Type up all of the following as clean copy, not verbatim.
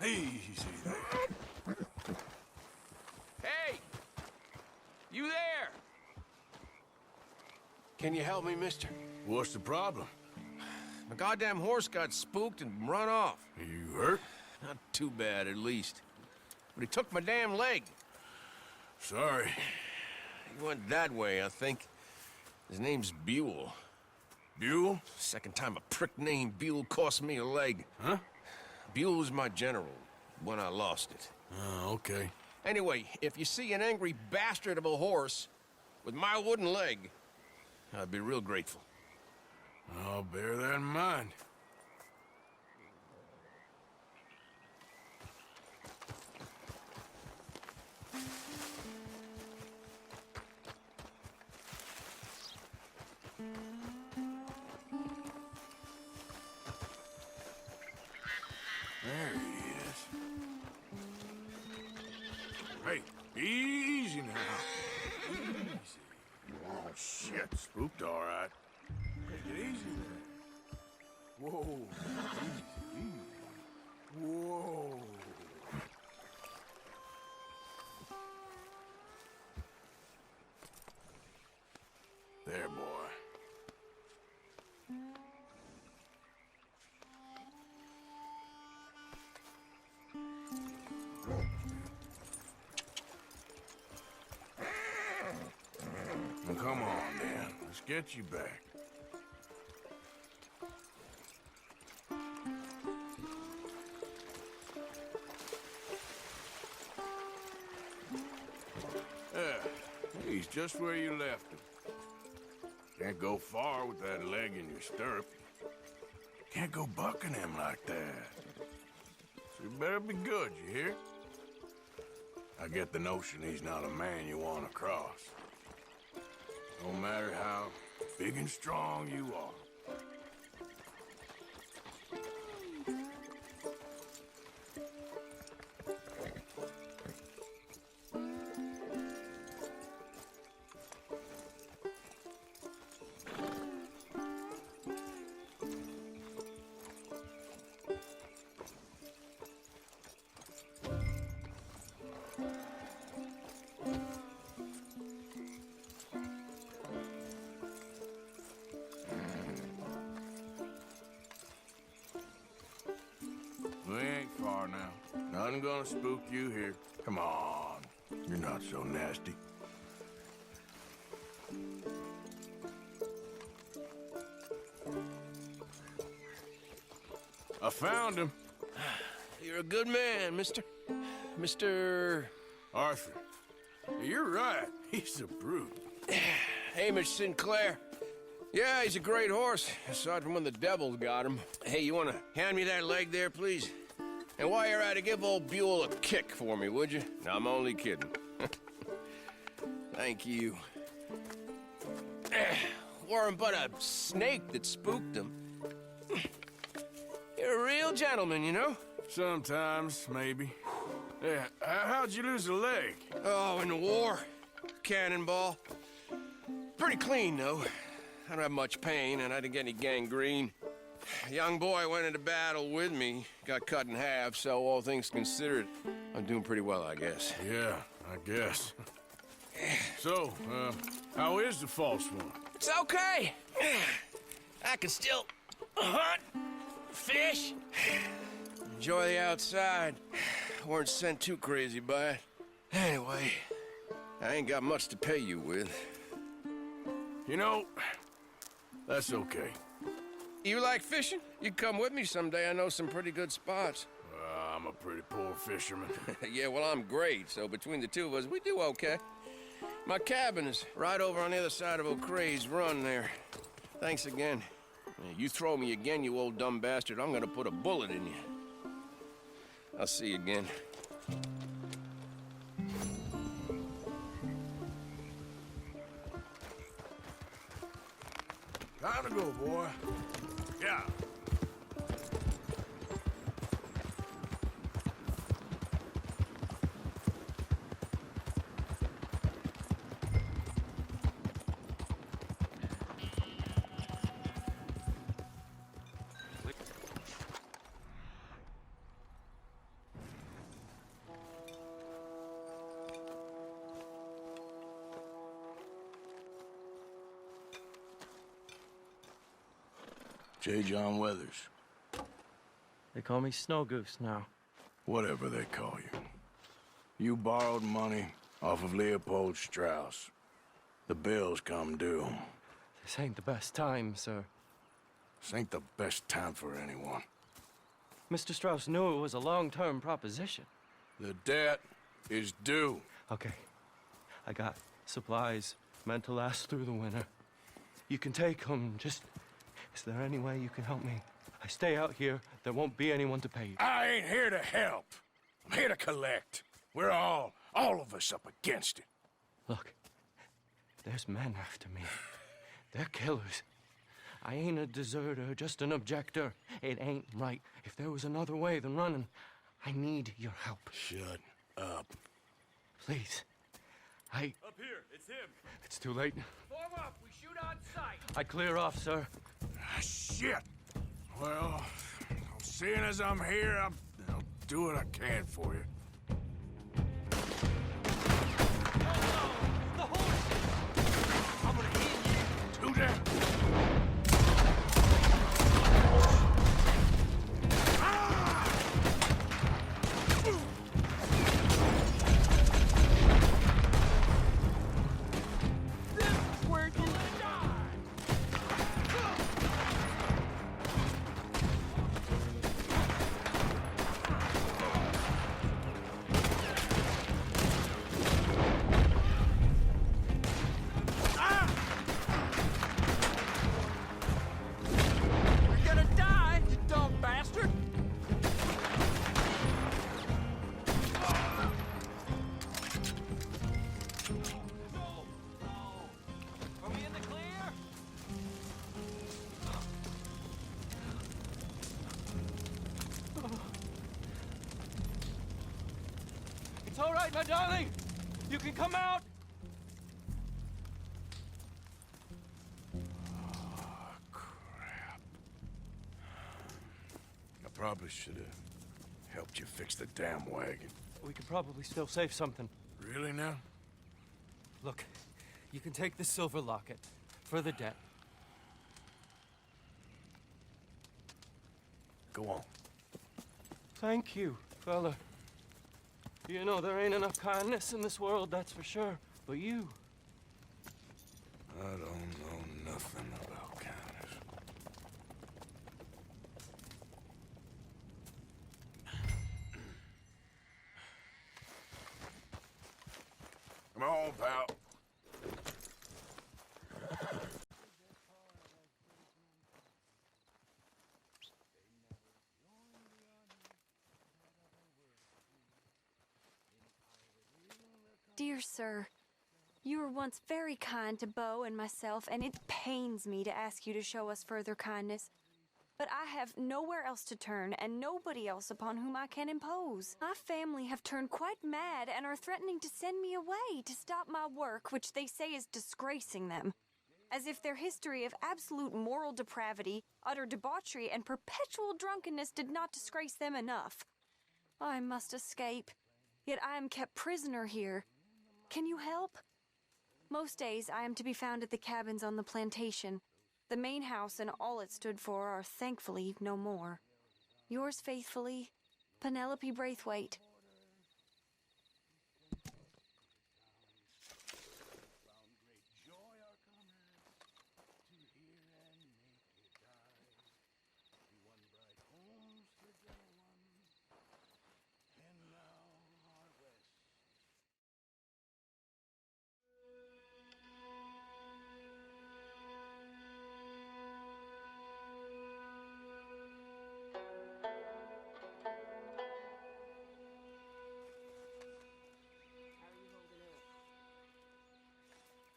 Easy there. Hey! You there? Can you help me, mister? What's the problem? My goddamn horse got spooked and run off. You hurt? Not too bad, at least. But he took my damn leg. Sorry. He went that way, I think. His name's Buell. Buell? Second time a prick named Buell cost me a leg. Huh? Buell was my general when I lost it. Oh, okay. Anyway, if you see an angry bastard of a horse with my wooden leg, I'd be real grateful. I'll bear that in mind. There he is. Hey, easy now. Easy. Oh, shit. Spooked all right. Take it easy there. Whoa. Easy, easy. Whoa. There, boy. Well, come on, Dan. Let's get you back. He's just where you left him. Can't go far with that leg in your stirrup. Can't go bucking him like that. So you better be good, you hear? I get the notion he's not a man you want to cross. No matter how big and strong you are. We ain't far now. Nothing gonna spook you here. Come on. You're not so nasty. I found him. You're a good man, mister. Mr. Arthur. You're right. He's a brute. Hamish Sinclair. Yeah, he's a great horse, aside from when the devils got him. Hey, you wanna hand me that leg there, please? And while you're at it, give old Buell a kick for me, would you? No, I'm only kidding. Thank you. Weren't but a snake that spooked him. You're a real gentleman, you know? Sometimes, maybe. Yeah, how'd you lose a leg? Oh, in the war. Cannonball. Pretty clean, though. I don't have much pain, and I didn't get any gangrene. A young boy went into battle with me, got cut in half, so all things considered, I'm doing pretty well, I guess. Yeah, I guess. So, how is the false one? It's okay. I can still hunt, fish, enjoy the outside. Weren't sent too crazy by it. Anyway, I ain't got much to pay you with. You know, that's okay. You like fishing? You come with me someday. I know some pretty good spots. I'm a pretty poor fisherman. Yeah, well, I'm great, so between the two of us, we do okay. My cabin is right over on the other side of O'Creagh's Run there. Thanks again. You throw me again, you old dumb bastard, I'm gonna put a bullet in you. I'll see you again. Time to go, boy. Yeah. J. John Weathers. They call me Snow Goose now. Whatever they call you. You borrowed money off of Leopold Strauss. The bills come due. This ain't the best time, sir. This ain't the best time for anyone. Mr. Strauss knew it was a long-term proposition. The debt is due. Okay. I got supplies meant to last through the winter. You can take them, just... Is there any way you can help me? I stay out here, there won't be anyone to pay you. I ain't here to help. I'm here to collect. We're all of us up against it. Look, there's men after me. They're killers. I ain't a deserter, just an objector. It ain't right. If there was another way than running, I need your help. Shut up. Please. Up here, it's him. It's too late. Form up, we shoot on sight. I'd clear off, sir. Ah, shit. Well, seeing as I'm here, I'll do what I can for you. The horse! I'm gonna hit you. Do that. It's all right, my darling. You can come out. Oh, crap. I probably should have helped you fix the damn wagon. We could probably still save something. Really now? Look, you can take the silver locket for the debt. Go on. Thank you, fella. You know, there ain't enough kindness in this world, that's for sure. But you... I don't know nothing about kindness. Come on, pal. Dear sir, you were once very kind to Beau and myself, and it pains me to ask you to show us further kindness. But I have nowhere else to turn, and nobody else upon whom I can impose. My family have turned quite mad and are threatening to send me away to stop my work, which they say is disgracing them. As if their history of absolute moral depravity, utter debauchery, and perpetual drunkenness did not disgrace them enough. I must escape, yet I am kept prisoner here. Can you help? Most days I am to be found at the cabins on the plantation. The main house and all it stood for are thankfully no more. Yours faithfully, Penelope Braithwaite.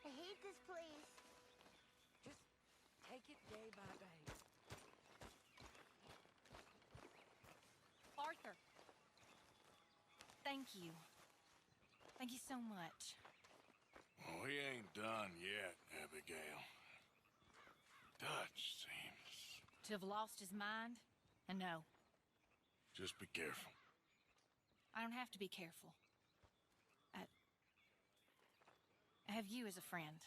I hate this place. Just take it day by day. Arthur. Thank you. Thank you so much. Oh, he ain't done yet, Abigail. Dutch seems... To have lost his mind? And no, Just be careful. I don't have to be careful. I have you as a friend.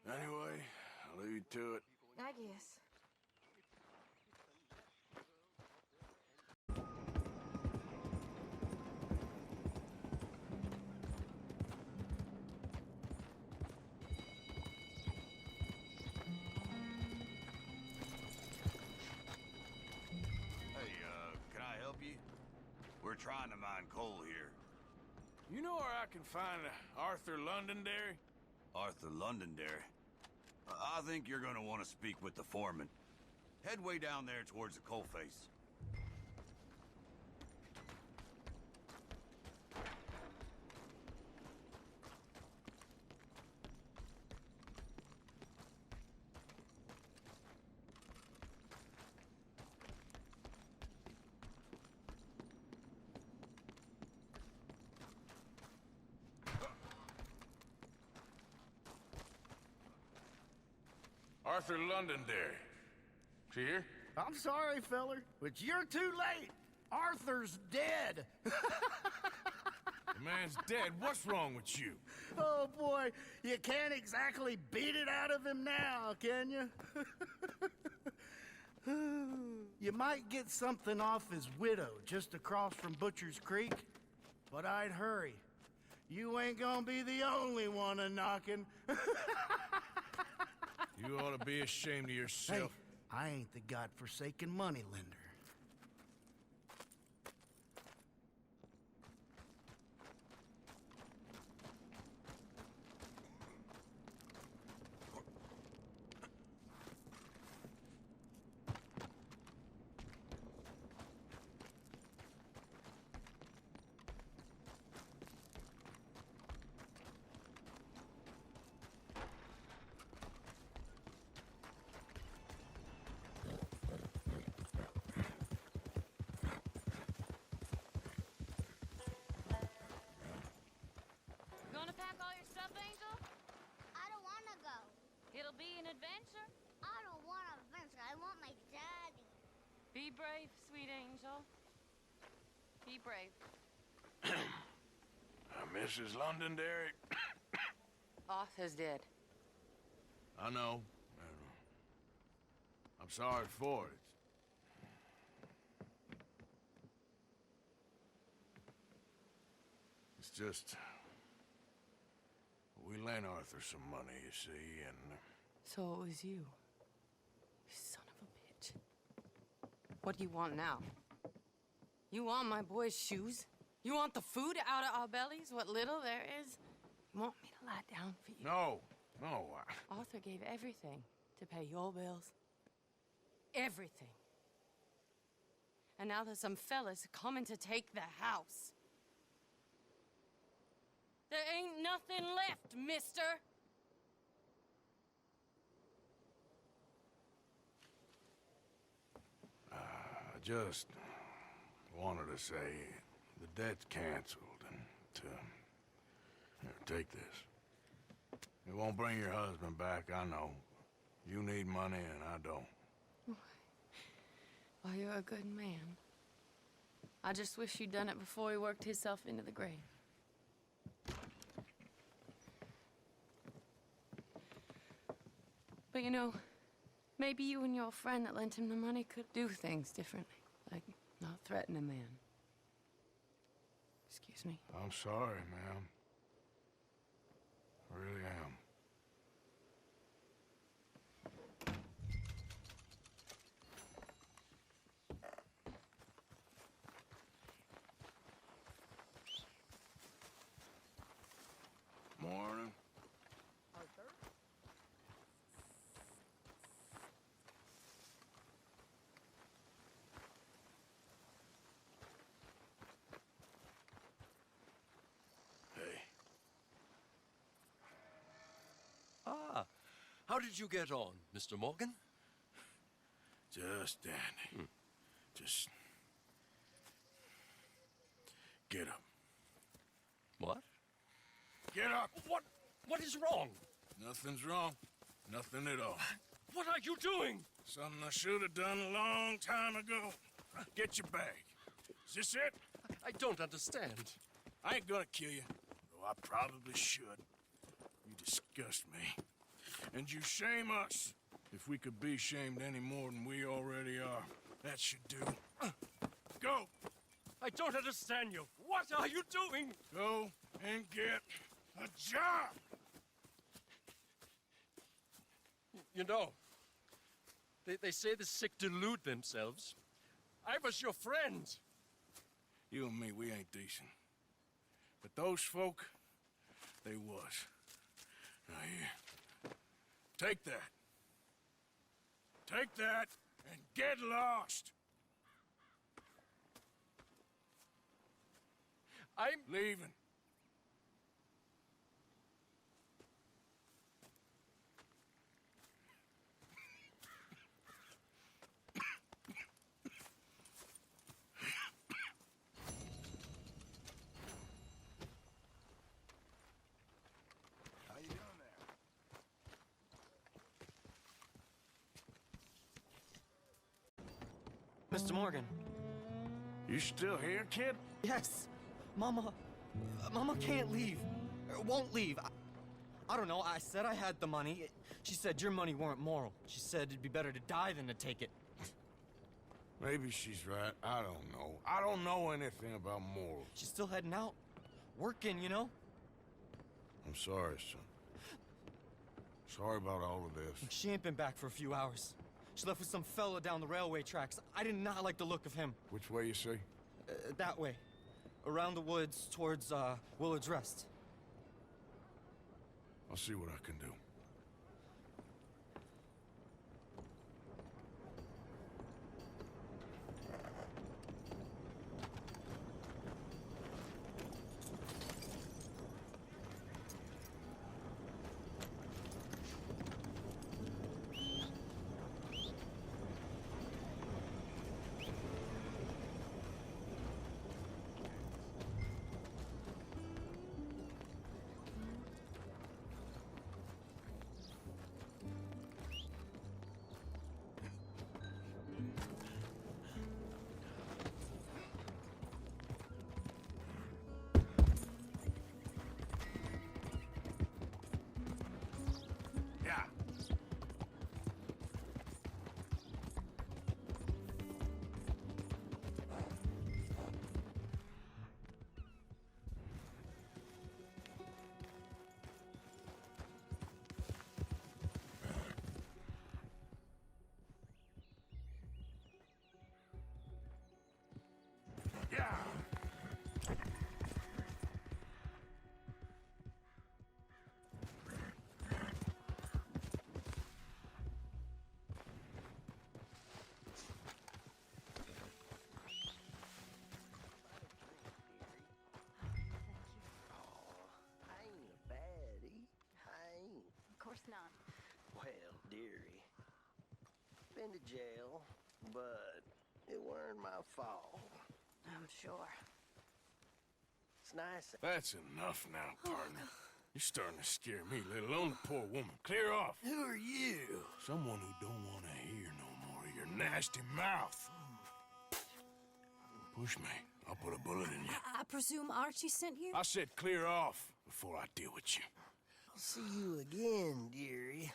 Anyway, I'll leave you to it. I guess. Hey, can I help you? We're trying to mine coal here. You know where I can find Arthur Londonderry? Arthur Londonderry. I think you're gonna want to speak with the foreman. Head way down there towards the coal face. Arthur Londonderry. Is he here? I'm sorry, feller, but you're too late. Arthur's dead. The man's dead. What's wrong with you? Oh, boy, you can't exactly beat it out of him now, can you? You might get something off his widow just across from Butcher's Creek, but I'd hurry. You ain't gonna be the only one a-knocking. You ought to be ashamed of yourself. Hey, I ain't the godforsaken moneylender. Gonna pack all your stuff, Angel? I don't want to go. It'll be an adventure. I don't want an adventure. I want my daddy. Be brave, sweet Angel. Be brave. Mrs. Londonderry. Arthur's dead. I know. I'm sorry for it. It's just... we lent Arthur some money, you see, and... So it was you. You son of a bitch. What do you want now? You want my boy's shoes? You want the food out of our bellies, what little there is? You want me to lie down for you? No, no, Arthur gave everything to pay your bills. Everything. And now there's some fellas coming to take the house. There ain't nothing left, mister. I just wanted to say the debt's canceled and to... Here, take this. It won't bring your husband back, I know. You need money and I don't. Well, you're a good man. I just wish you'd done it before he worked himself into the grave. But you know, maybe you and your friend that lent him the money could do things differently. Like, not threaten a man. Excuse me. I'm sorry, ma'am. I really am. Morning. Hey. Ah, how did you get on, Mr. Morgan? Just dandy. Just... get up. What? Get up! What is wrong? Nothing's wrong. Nothing at all. What are you doing? Something I should have done a long time ago. Get your bag. Is this it? I don't understand. I ain't gonna kill you, though I probably should. You disgust me. And you shame us. If we could be shamed any more than we already are, that should do. Go! I don't understand you. What are you doing? Go and get a job! You know, they say the sick delude themselves. I was your friend. You and me, we ain't decent. But those folk, they was. Now here, take that. Take that and get lost! I'm leaving. How you doing there? Mr. Morgan. You still here, kid? Yes. Mama can't leave. Won't leave. I don't know. I said I had the money. She said your money weren't moral. She said it'd be better to die than to take it. Maybe she's right. I don't know. I don't know anything about morals. She's still heading out. Working, you know? I'm sorry, son. Sorry about all of this. She ain't been back for a few hours. She left with some fella down the railway tracks. I did not like the look of him. Which way you say? That way. Around the woods towards, Willard's Rest. I'll see what I can do. Not. Well, dearie, been to jail, but it weren't my fault. I'm sure. It's nice. That's enough now, partner. You're starting to scare me, let alone the poor woman. Clear off. Who are you? Someone who don't want to hear no more of your nasty mouth. Push me. I'll put a bullet in you. I presume Archie sent you? I said clear off before I deal with you. I'll see you again, dearie.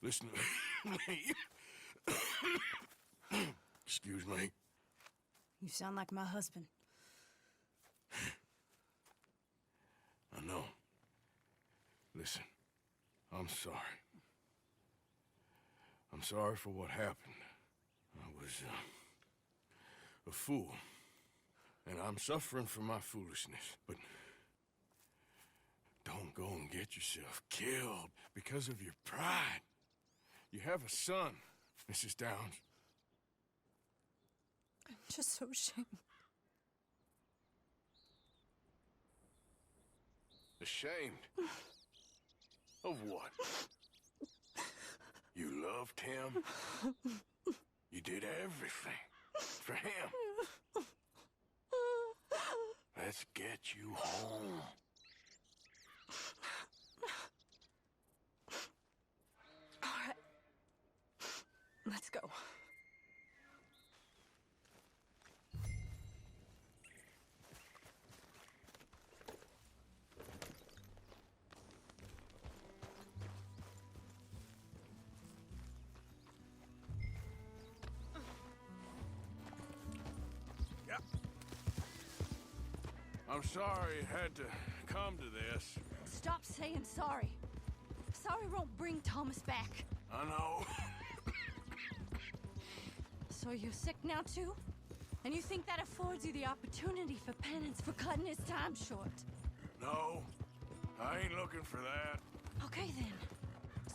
Listen to me. Excuse me. You sound like my husband. I know. Listen, I'm sorry. I'm sorry for what happened. I was, a fool. And I'm suffering for my foolishness. But don't go and get yourself killed because of your pride. You have a son, Mrs. Downs. I'm just so ashamed. Ashamed? Of what? You loved him? You did everything for him. Let's get you home. All right. Let's go. I'm sorry it had to come to this. Stop saying sorry. Sorry won't bring Thomas back. I know. So you're sick now, too? And you think that affords you the opportunity for penance for cutting his time short? No, I ain't looking for that. Okay, then.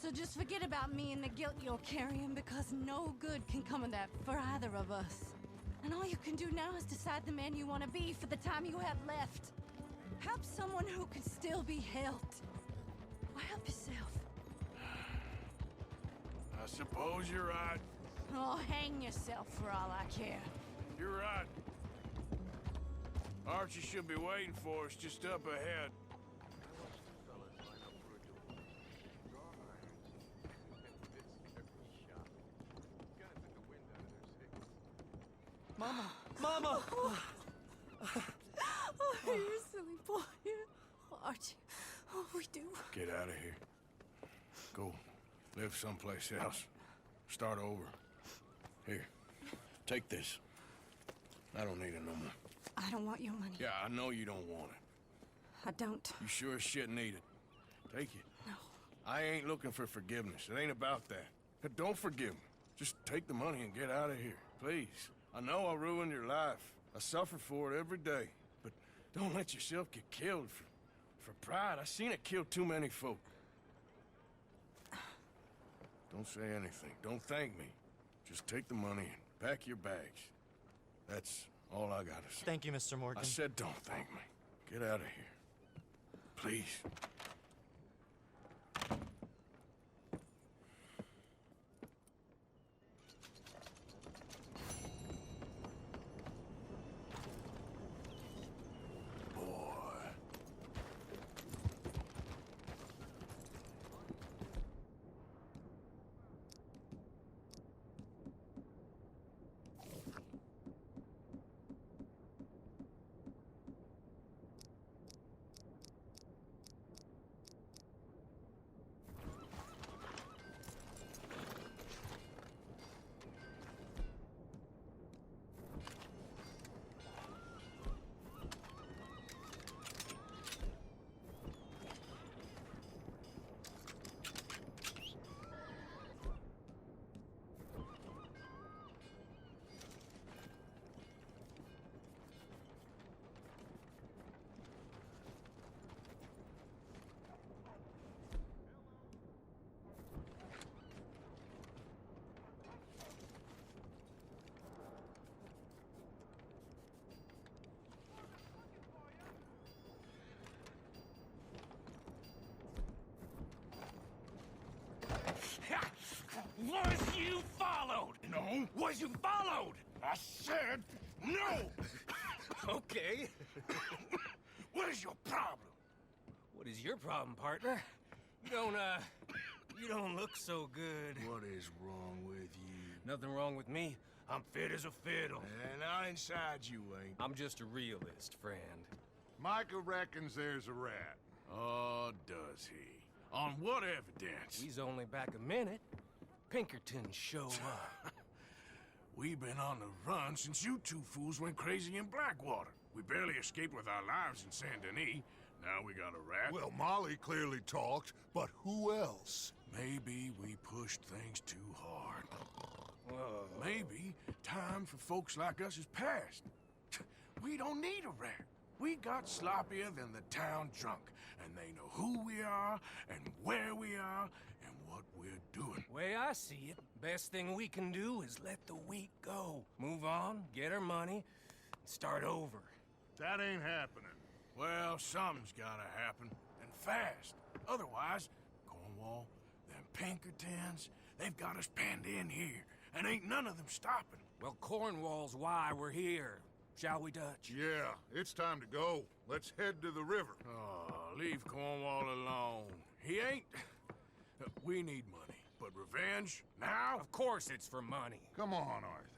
So just forget about me and the guilt you're carrying, because no good can come of that for either of us. And all you can do now is decide the man you want to be for the time you have left. Help someone who can still be helped. Or help yourself. I suppose you're right. Oh, hang yourself for all I care. You're right. Archie should be waiting for us just up ahead. Mama! Mama! Oh, you silly boy. Oh, Archie, oh, we do. Get out of here. Go. Live someplace else. Start over. Here. Take this. I don't need it no more. I don't want your money. Yeah, I know you don't want it. I don't. You sure as shit need it. Take it. No. I ain't looking for forgiveness. It ain't about that. But don't forgive me. Just take the money and get out of here. Please. I know I ruined your life. I suffer for it every day. But don't let yourself get killed for pride. I seen it kill too many folk. Don't say anything. Don't thank me. Just take the money and pack your bags. That's all I gotta say. Thank you, Mr. Morgan. I said don't thank me. Get out of here. Please. Was you followed? No. Was you followed? I said no! Okay. What is your problem? What is your problem, partner? You don't look so good. What is wrong with you? Nothing wrong with me. I'm fit as a fiddle. And out inside you ain't. I'm just a realist, friend. Micah reckons there's a rat. Oh, does he? On what evidence? He's only back a minute. Pinkerton show up. We've been on the run since you two fools went crazy in Blackwater. We barely escaped with our lives in Saint Denis. Now we got a rat. Well, Molly clearly talked, but who else? Maybe we pushed things too hard. Whoa. Maybe time for folks like us is past. We don't need a rat. We got sloppier than the town drunk, and they know who we are, and where we are, and what we're doing. Way I see it, best thing we can do is let the week go. Move on, get our money, and start over. That ain't happening. Well, something's gotta happen, and fast. Otherwise, Cornwall, them Pinkertons, they've got us penned in here, and ain't none of them stopping. Well, Cornwall's why we're here. Shall we, Dutch? Yeah, it's time to go. Let's head to the river. Oh, leave Cornwall alone. He ain't... We need money, but revenge, now? Of course it's for money. Come on, Arthur.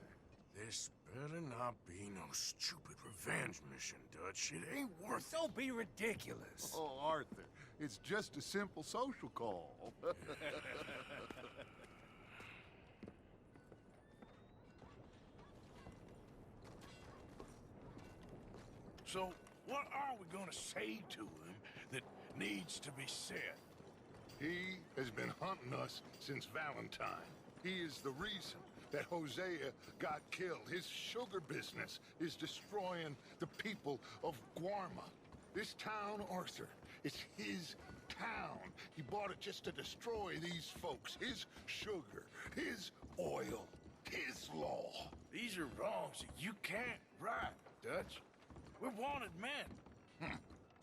This better not be no stupid revenge mission, Dutch. It ain't worth it. Don't be ridiculous. Oh, Arthur, it's just a simple social call. So, What are we gonna say to him that needs to be said? He has been hunting us since Valentine. He is the reason that Hosea got killed. His sugar business is destroying the people of Guarma. This town, Arthur, it's his town. He bought it just to destroy these folks. His sugar, his oil, his law. These are wrongs that you can't right, Dutch. We're wanted men.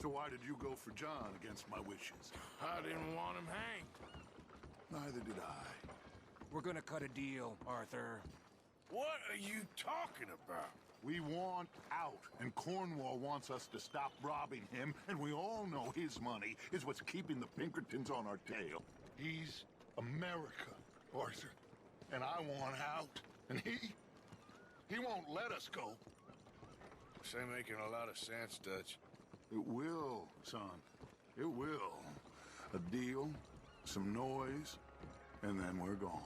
So why did you go for John against my wishes? I didn't want him hanged. Neither did I. We're gonna cut a deal, Arthur. What are you talking about? We want out, and Cornwall wants us to stop robbing him, and we all know his money is what's keeping the Pinkertons on our tail. He's America, Arthur, and I want out, and he won't let us go. This ain't making a lot of sense, Dutch. It will, son. It will. A deal, some noise, and then we're gone.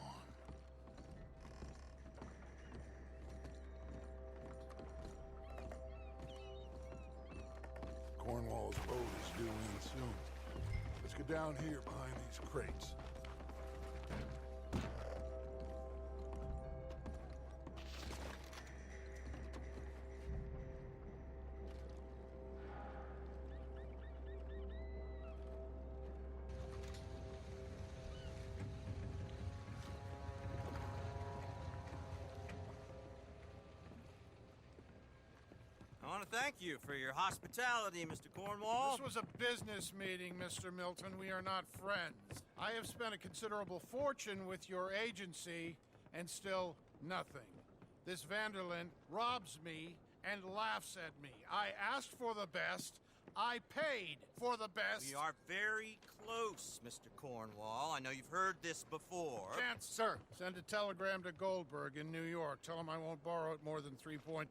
Cornwall's boat is due in soon. Let's get down here behind these crates. I want to thank you for your hospitality, Mr. Cornwall. This was a business meeting, Mr. Milton. We are not friends. I have spent a considerable fortune with your agency, and still nothing. This Vanderlyn robs me and laughs at me. I asked for the best. I paid for the best. We are very close, Mr. Cornwall. I know you've heard this before. Chance, sir. Send a telegram to Goldberg in New York. Tell him I won't borrow it more than 3.2%.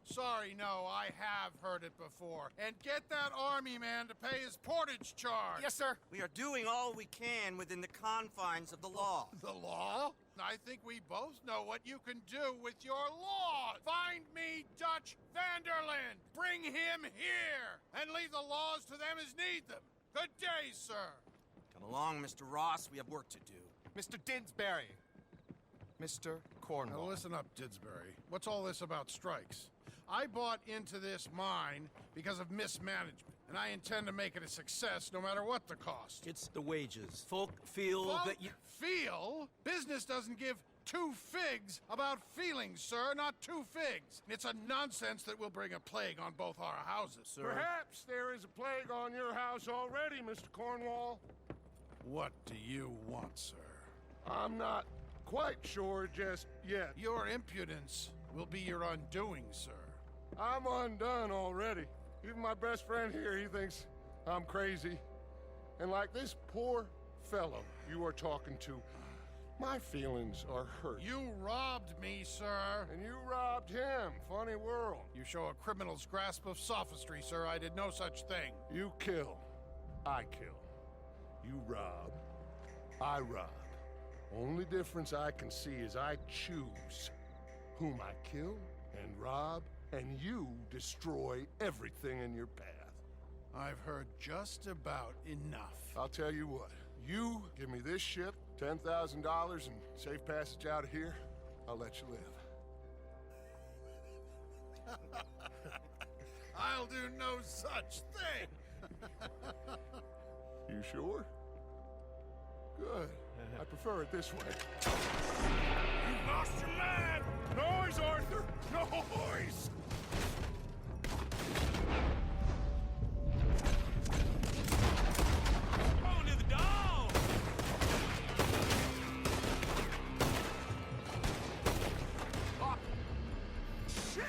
Sorry, no, I have heard it before. And get that army man to pay his portage charge. Yes, sir. We are doing all we can within the confines of the law. The law? I think we both know what you can do with your law. Find me Dutch Vanderlyn. Bring him here. And leave the laws to them as need them. Good day, sir. Come along, Mr. Ross. We have work to do. Mr. Didsbury. Mr. Cornwall. Now listen up, Didsbury. What's all this about strikes? I bought into this mine because of mismanagement, and I intend to make it a success no matter what the cost. It's the wages. Folk feel that you... Feel? Business doesn't give two figs about feelings, sir, not two figs. It's a nonsense that will bring a plague on both our houses, sir. Perhaps there is a plague on your house already, Mr. Cornwall. What do you want, sir? I'm not quite sure just yet. Your impudence will be your undoing, sir. I'm undone already. Even my best friend here, he thinks I'm crazy. And like this poor fellow you are talking to, my feelings are hurt. You robbed me, sir. And you robbed him. Funny world. You show a criminal's grasp of sophistry, sir. I did no such thing. You kill. I kill. You rob. I rob. Only difference I can see is I choose whom I kill and rob, and you destroy everything in your path. I've heard just about enough. I'll tell you what. You give me this ship, $10,000 and safe passage out of here, I'll let you live. I'll do no such thing. You sure? Good. I prefer it this way. You lost your man! Noise, Arthur! Noise! Oh, near the dog! Ah. Shit!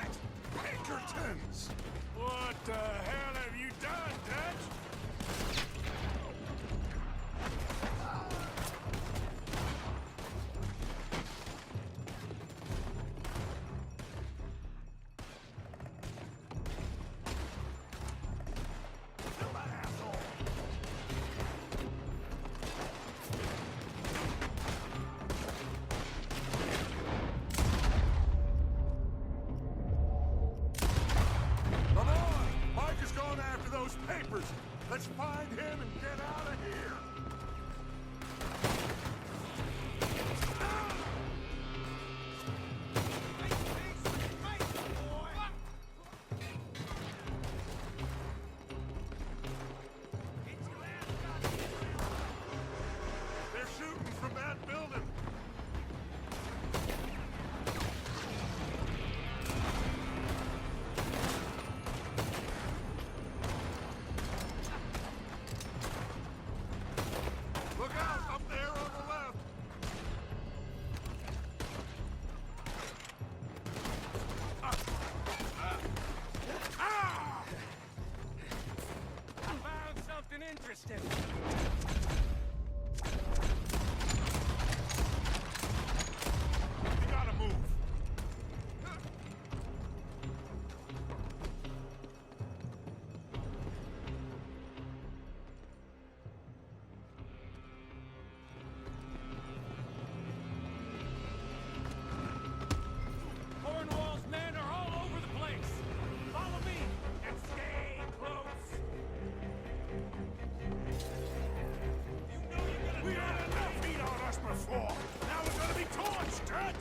Pinkertons! What the hell have you done, Dutch?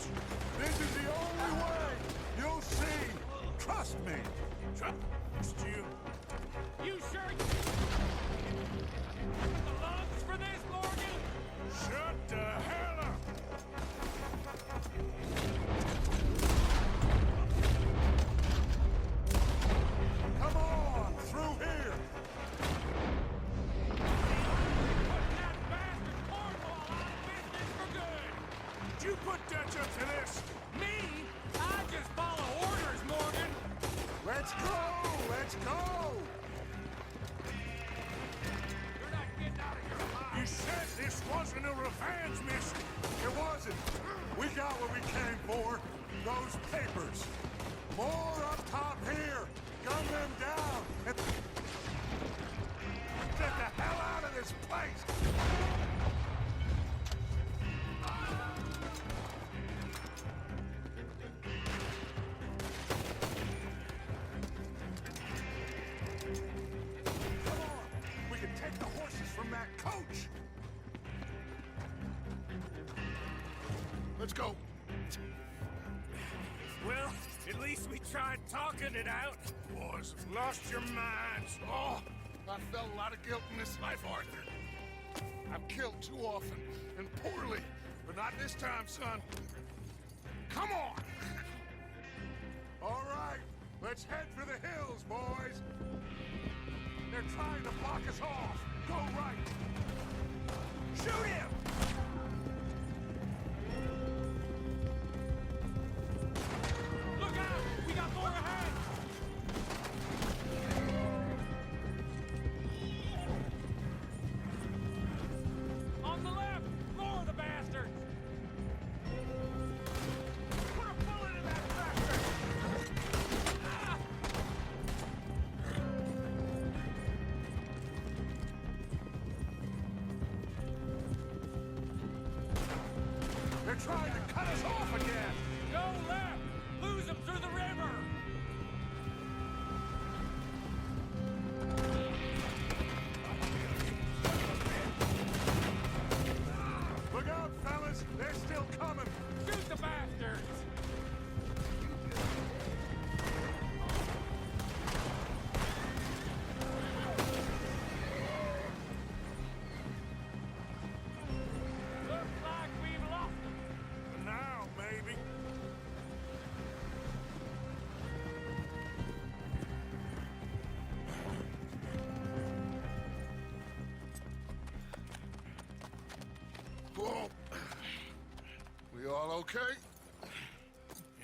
coach! This is the only way! You'll see! Trust me! Trust you? You sure the lungs for this, Morgan? Shut the hell up! Come on! Through here! Did you put Dutch up to this? Me? I just follow orders, Morgan! Let's go! Let's go! You're not getting out of here. You said this wasn't a revenge mission. It wasn't. We got what we came for. Those papers. More up top here. Gun them down. And get the hell out of this place. Come on. We can take the horses from that coach. Let's go. Well, at least we tried talking it out. Boys have lost your minds. Oh, I felt a lot of guilt in this life, Arthur. I've killed too often and poorly, but not this time, son. Come on! All right, let's head for the hills, boys. They're trying to block us off. Go right. Shoot him! Look out! We got more ahead! On the left! More of the bastards! Put a bullet in that bastard! Ah! They're trying to cut us off again. Go left! Lose them through the river! Look out, fellas. They're still coming. Shoot the bastards! Looks like we've lost them. For now, maybe. Whoa. We all okay?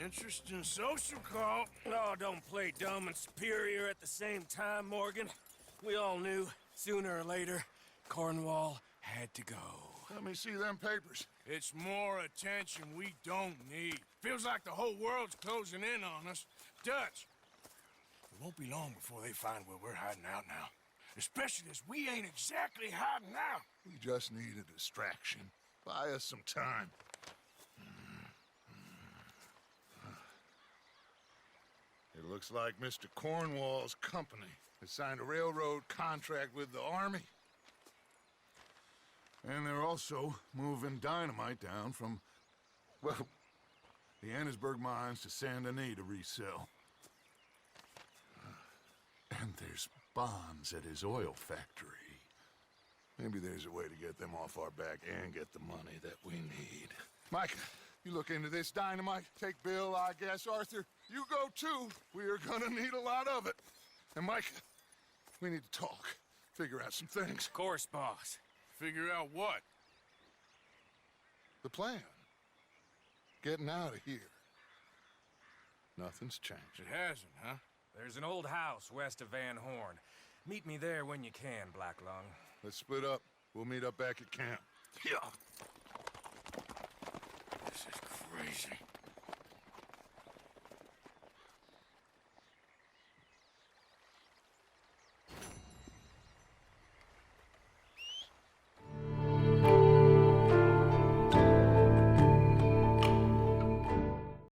Interesting social call. Oh, don't play dumb and superior at the same time, Morgan. We all knew, sooner or later, Cornwall had to go. Let me see them papers. It's more attention we don't need. Feels like the whole world's closing in on us. Dutch, it won't be long before they find where we're hiding out now. Especially as we ain't exactly hiding out. We just need a distraction. Buy us some time. It looks like Mr. Cornwall's company has signed a railroad contract with the army. And they're also moving dynamite down from, well, the Annesburg mines to Saint Denis to resell. And there's bombs at his oil factory. Maybe there's a way to get them off our back and get the money that we need. Micah, you look into this dynamite. Take Bill, I guess. Arthur, you go too. We are gonna need a lot of it. And Micah, we need to talk. Figure out some things. Of course, boss. Figure out what? The plan. Getting out of here. Nothing's changed. It hasn't, huh? There's an old house west of Van Horn. Meet me there when you can, Black Lung. Let's split up. We'll meet up back at camp. Yeah. This is crazy.